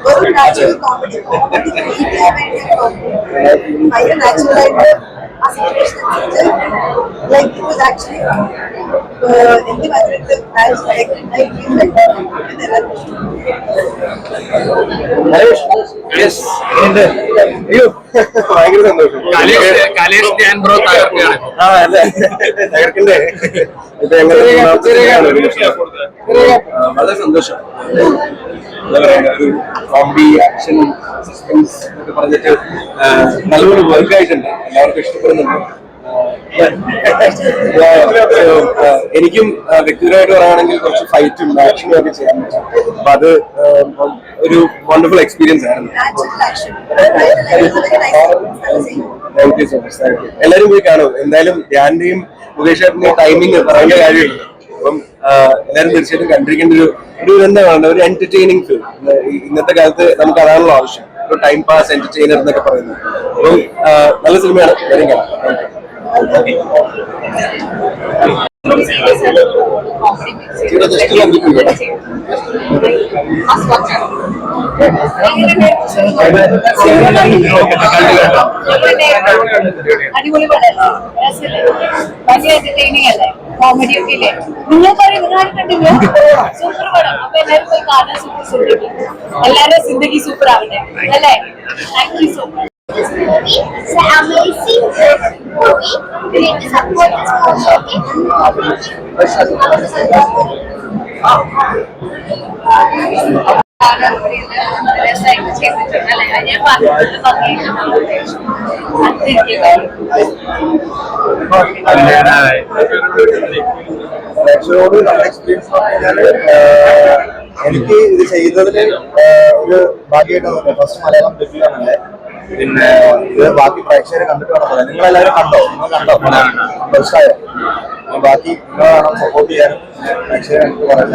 ഒരു natural comedy ഭയങ്കര നാച്ചുറലായിട്ട് ആ situation like it was actually എനിക്ക് ഭയങ്കര ഭയങ്കര സന്തോഷം. തകർക്കണ്ടേ ഇപ്പൊ വളരെ സന്തോഷം. എന്താ പറയുക, ഒരു കോമഡി ആക്ഷൻ സസ്പെൻസ് എന്നൊക്കെ പറഞ്ഞിട്ട് നല്ലപോലെ വർക്ക് ആയിട്ടുണ്ട്, എല്ലാവർക്കും ഇഷ്ടപ്പെടുന്നുണ്ട്. എനിക്കും വ്യക്തിപരമായിട്ട് പറയുകയാണെങ്കിൽ കുറച്ച് ഫൈറ്റും ആക്ഷനും ഒക്കെ ചെയ്യാൻ പറ്റും. അപ്പൊ അത് ഒരു വണ്ടർഫുൾ എക്സ്പീരിയൻസ് ആയിരുന്നു. Thank you so much. Thank you. എല്ലാവരും പോയി കാണും എന്തായാലും. ധ്യാന്റെയും മുകേഷ് ചേട്ടന്റെയും ടൈമിങ് പറയേണ്ട കാര്യമില്ല. അപ്പം എല്ലാവരും തീർച്ചയായിട്ടും കണ്ടിരിക്കേണ്ട ഒരു എന്താണ് ഒരു എന്റർടൈനിങ് ഫിലിം. ഇന്നത്തെ കാലത്ത് നമുക്ക് അതാണല്ലോ ആവശ്യം, ഒരു ടൈം പാസ് എന്റർടൈനർ എന്നൊക്കെ പറയുന്നത്. അപ്പം നല്ല സിനിമയാണ്, എല്ലാവരും കാണാം. അടിപൊളി പടം, ഭയങ്കര എന്റർടൈനിങ് അല്ലേ, കോമഡി ഒക്കെ ഇല്ലേ. നിങ്ങൾ പറയും നിങ്ങൾ കണ്ടില്ലോ, സൂപ്പർ പടം. അപ്പൊ എല്ലാവരും പോയി കാണാൻ. സൂപ്പർ സിന്ദഗി, എല്ലാവരും സിന്ദഗി സൂപ്പർ ആവട്ടെ അല്ലേ. Thank you so much. It's an amazing movie. We need to support this എനിക്ക് ഇത് ചെയ്തതിന് ഒരു ഭാഗ്യമായിട്ട് ഫസ്റ്റ് മലയാളം ഡെബ്യൂട്ടാണല്ലേ. പിന്നെ ഇത് ബാക്കി പ്രേക്ഷകരെ കണ്ടിട്ട് വേണം പറയാം. നിങ്ങളെല്ലാവരും കണ്ടോ? നിങ്ങൾ കണ്ടോ? മനസ്സിലായോ? ബാക്കി നിങ്ങൾ വേണം സപ്പോർട്ട് ചെയ്യാനും പ്രേക്ഷകരെ കണ്ടിട്ട് പറയാൻ.